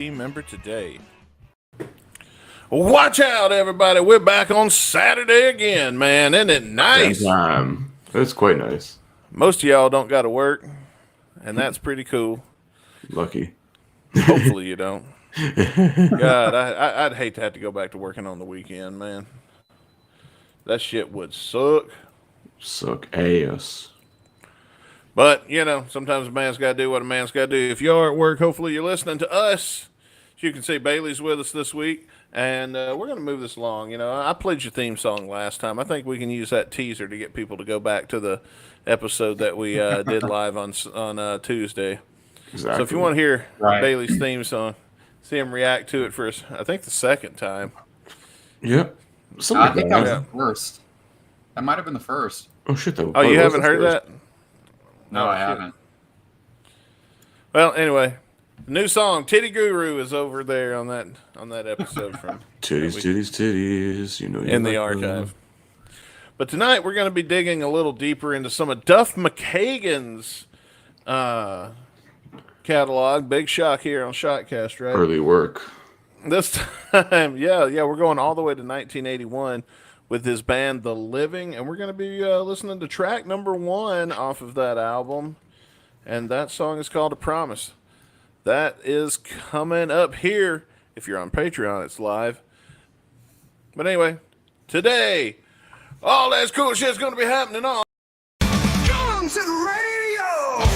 Member today. Watch out, everybody. We're back on Saturday again, man. Isn't it nice? It's quite nice. Most of y'all don't got to work, and that's pretty cool. Lucky. Hopefully you don't. God, I'd hate to have to go back to working on the weekend, man. That shit would suck. Suck ass. But, you know, sometimes a man's got to do what a man's got to do. If you are at work, hopefully you're listening to us. As you can see, Bailey's with us this week, and we're going to move this along. You know, I played your theme song last time. I think we can use that teaser to get people to go back to the episode that we did live on Tuesday. Exactly. So if you want to hear Bailey's theme song, see him react to it for, I think, the second time. Yep. I think that was the first. That might have been the first. Oh, shit. Oh, you haven't heard that? No, I haven't. Well, anyway, the new song "Titty Guru" is over there on that episode from titties. You know, in the archive. But tonight we're going to be digging a little deeper into some of Duff McKagan's catalog. Big shock here on Shotcast, right? Early work. This time, yeah, we're going all the way to 1981 with his band The Living, and we're going to be listening to track number 1 off of that album, and that song is called "A Promise." That is coming up here. If you're on Patreon, it's live. But anyway, today, all that cool shit's going to be happening on Guns and Radio!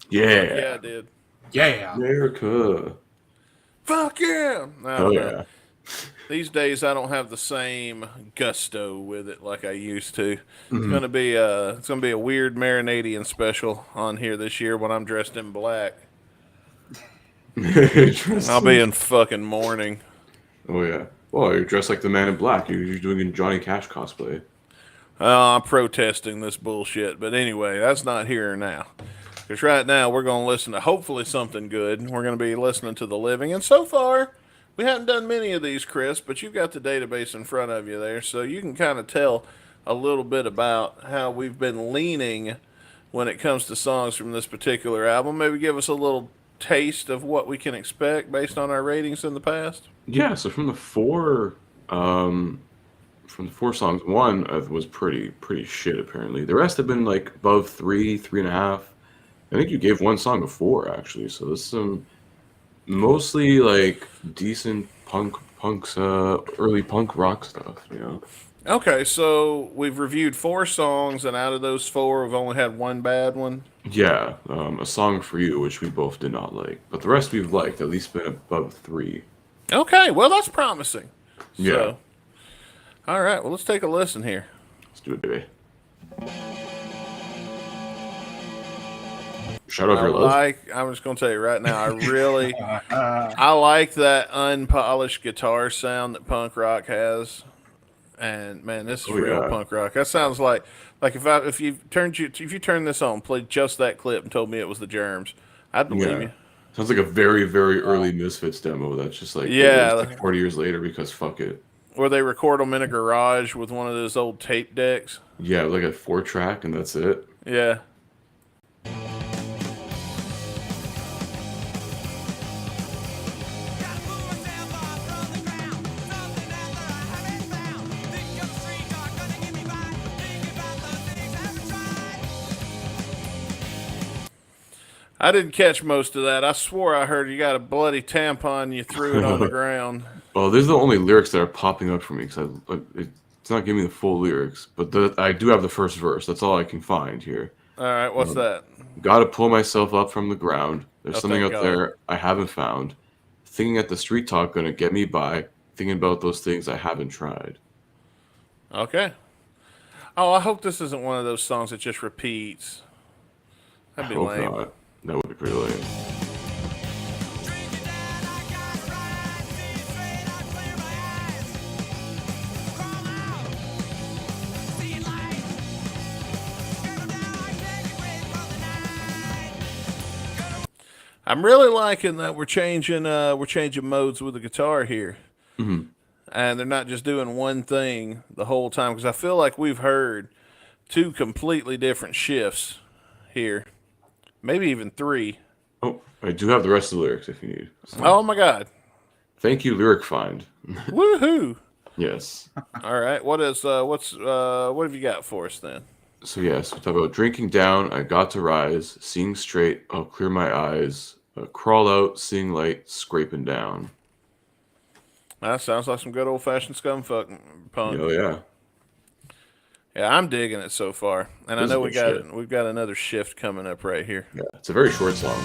Yeah, dude. Yeah. America. Fuck yeah. Oh, yeah. These days I don't have the same gusto with it like I used to. It's gonna be a weird Marinadian special on here this year when I'm dressed in black. I'll be in fucking mourning. Oh, yeah. Well, you're dressed like the Man in Black. You're doing a Johnny Cash cosplay. I'm protesting this bullshit. But anyway, that's not here or now. Because right now we're going to listen to hopefully something good. We're going to be listening to The Living. And so far, we haven't done many of these, Chris, but you've got the database in front of you there. So you can kind of tell a little bit about how we've been leaning when it comes to songs from this particular album. Maybe give us a little taste of what we can expect based on our ratings in the past. Yeah, so from the four songs, one was pretty shit apparently. The rest have been like above 3.5. I think you gave one song a 4 actually. So this is some mostly like decent early punk rock stuff, you know. Okay, so we've reviewed 4 songs, and out of those 4, we've only had one bad one. Yeah, A Song for You, which we both did not like, but the rest we've liked, at least been above 3. Okay, well that's promising. Yeah. So, all right, well let's take a listen here. Let's do it, baby. Shout out your love. I'm just gonna tell you right now, I like that unpolished guitar sound that punk rock has. And man, this is real punk rock. That sounds like if you turned this on, played just that clip, and told me it was the Germs, I'd believe you. Sounds like a very, very early Misfits demo. That's just like like 40 years later because fuck it. Or they record them in a garage with one of those old tape decks. Yeah, like a 4-track, and that's it. Yeah. I didn't catch most of that. I swore I heard you got a bloody tampon. You threw it on the ground. Well, there's the only lyrics that are popping up for me because it's not giving me the full lyrics. But I do have the first verse. That's all I can find here. All right, what's that? Gotta pull myself up from the ground. There's something thank up God. there I haven't found. Thinking at the street talk gonna get me by. Thinking about those things I haven't tried. Okay. Oh, I hope this isn't one of those songs that just repeats. That'd be lame. Not. That would be pretty lame. I'm really liking that we're changing modes with the guitar here. Mm-hmm. and they're not just doing one thing the whole time. Because I feel like we've heard 2 completely different shifts here, maybe even 3. Oh, I do have the rest of the lyrics if you need. So. Oh my God! Thank you, Lyric Find. Woohoo! Yes. All right, what have you got for us then? So yes, we talk about drinking down. I got to rise, seeing straight. I'll clear my eyes. Crawl out, seeing light, scraping down. That sounds like some good old fashioned scumfuck punk. Oh yeah. Yeah, I'm digging it so far, and I know we've got another shift coming up right here. Yeah, it's a very short song.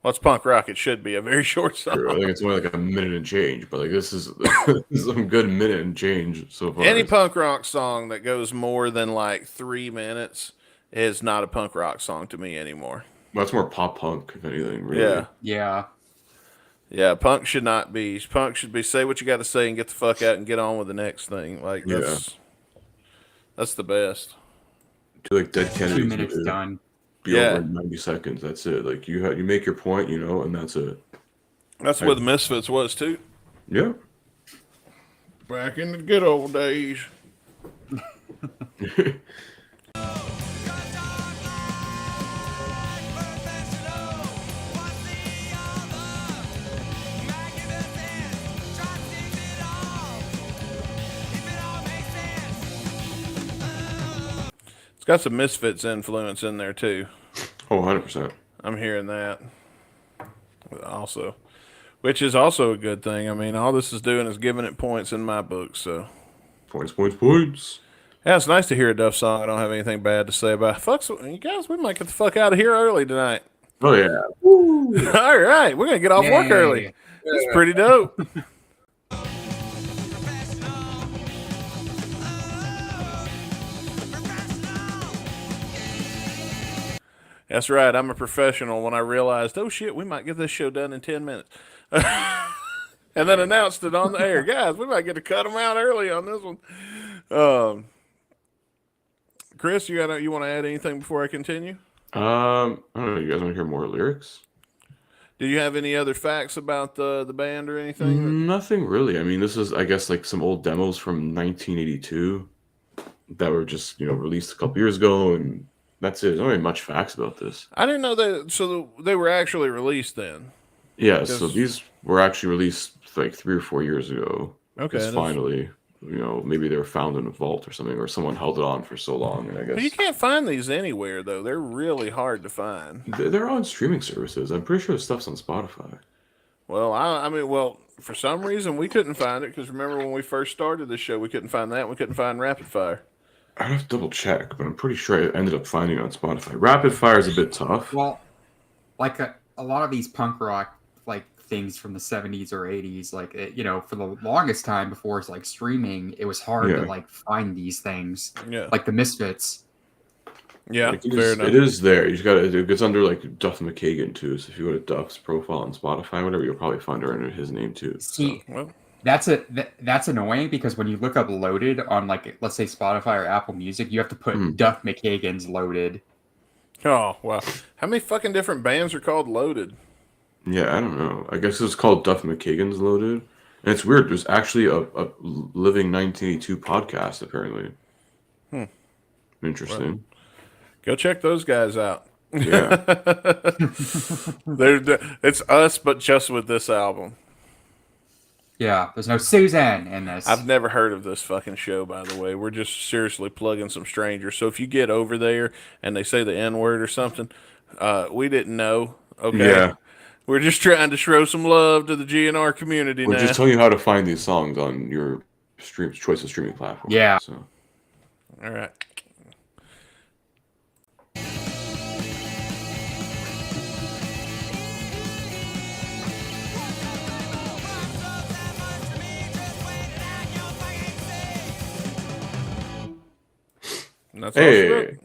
Well, it's punk rock. It should be a very short song. True. I think it's only like a minute and change, but like this is some good minute and change so far. Any punk rock song that goes more than like 3 minutes is not a punk rock song to me anymore. Well, that's more pop punk, if anything. Really. Yeah. Yeah. Yeah, punk should not be. Punk should be say what you got to say and get the fuck out and get on with the next thing. Like that's the best. To like Dead Kennedy. 2 minutes done. Be over in 90 seconds. That's it. Like you make your point, and that's it. That's what the Misfits was too. Yeah. Back in the good old days. It's got some Misfits influence in there too. Oh, 100%. I'm hearing that also, which is also a good thing. I mean, all this is doing is giving it points in my book. So Points. yeah, it's nice to hear a Duff song I don't have anything bad to say about. Fuck, you guys, we might get the fuck out of here early tonight. Oh yeah. Woo. All right, we're gonna get off work early. It's pretty dope. That's right. I'm a professional when I realized, oh shit, we might get this show done in 10 minutes. And then announced it on the air. Guys, we might get to cut them out early on this one. Chris, you want to add anything before I continue? I don't know. You guys want to hear more lyrics? Do you have any other facts about the band or anything? Nothing really. I mean, this is, I guess, like some old demos from 1982 that were just, released a couple years ago, and that's it. There's not really much facts about this. I didn't know that. So they were actually released then. Yeah. So these were actually released like 3 or 4 years ago. Okay. Just finally, maybe they were found in a vault or something, or someone held it on for so long. And I guess you can't find these anywhere though. They're really hard to find. They're on streaming services. I'm pretty sure the stuff's on Spotify. Well, I mean, for some reason we couldn't find it because remember when we first started this show, we couldn't find that. We couldn't find Rapid Fire. I'd have to double check, but I'm pretty sure I ended up finding it on Spotify. Rapid Fire is a bit tough. Well, like a lot of these punk rock like things from the 70s or 80s, like for the longest time before it's like streaming, it was hard to like find these things. Yeah, like the Misfits. Yeah, like fair enough. It is there. You just got it gets under like Duff McKagan too. So if you go to Duff's profile on Spotify, whatever, you'll probably find her under his name too. See. That's annoying because when you look up Loaded on like let's say Spotify or Apple Music, you have to put Duff McKagan's Loaded. Oh wow! How many fucking different bands are called Loaded? Yeah, I don't know. I guess it's called Duff McKagan's Loaded, and it's weird. There's actually a Living 1982 podcast apparently. Interesting. Well, go check those guys out. Yeah, it's us, but just with this album. Yeah, there's no Susan in this. I've never heard of this fucking show, by the way. We're just seriously plugging some strangers. So if you get over there and they say the N-word or something, we didn't know. Okay. Yeah. We're just trying to show some love to the GNR community We're now. just telling you how to find these songs on your choice of streaming platform. Yeah. So. All right. That's Hey.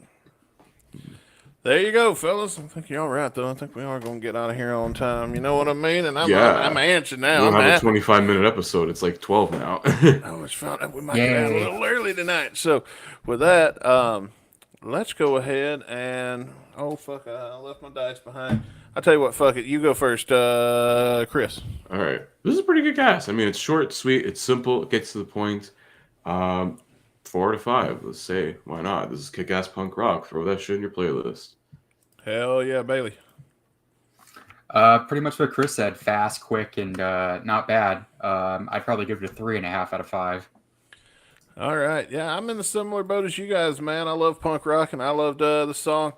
There you go, fellas. I think you're all right, though. I think we are going to get out of here on time. You know what I mean? And I'm antsy now. We don't have a 25-minute episode. It's like 12 now. I always found out we might get out a little early tonight. So with that, let's go ahead and oh fuck, I left my dice behind. I tell you what, fuck it, you go first, Chris. All right, this is a pretty good cast. I mean, it's short, sweet, it's simple, it gets to the point. 4 out of 5. Let's say, why not? This is kick-ass punk rock. Throw that shit in your playlist. Hell yeah, Bailey. Pretty much what Chris said. Fast, quick, and not bad. I'd probably give it a 3.5 out of 5. All right, yeah, I'm in the similar boat as you guys, man. I love punk rock, and I loved the song.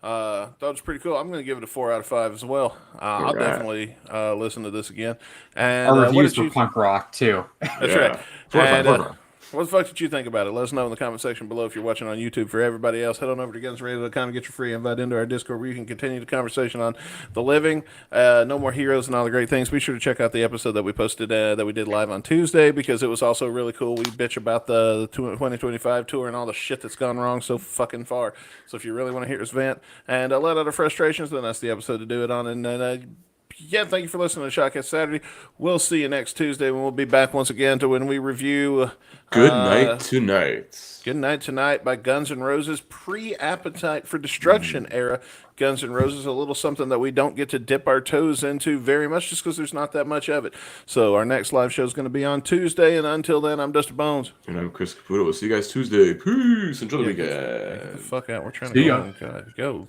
Thought it was pretty cool. I'm going to give it a 4 out of 5 as well. I'll definitely listen to this again. And our reviews for punk rock too. That's right. And, what the fuck did you think about it? Let us know in the comment section below if you're watching on YouTube. For everybody else, head on over to GunsRadio.com and get your free invite into our Discord where you can continue the conversation on the living, No More Heroes, and all the great things. Be sure to check out the episode that we posted that we did live on Tuesday because it was also really cool. We bitch about the 2025 tour and all the shit that's gone wrong so fucking far. So if you really want to hear us vent and let out our frustrations, then that's the episode to do it on. And yeah, thank you for listening to Shotcast Saturday. We'll see you next Tuesday when we'll be back once again to when we review Good Night Tonight. Good Night Tonight by Guns N' Roses, pre-Appetite for Destruction era. Guns N' Roses, a little something that we don't get to dip our toes into very much just because there's not that much of it. So our next live show is going to be on Tuesday, and until then, I'm Dustin Bonez. And I'm Chris Caputo. We'll see you guys Tuesday. Peace. Enjoy the weekend. Get the fuck out. We're trying to go.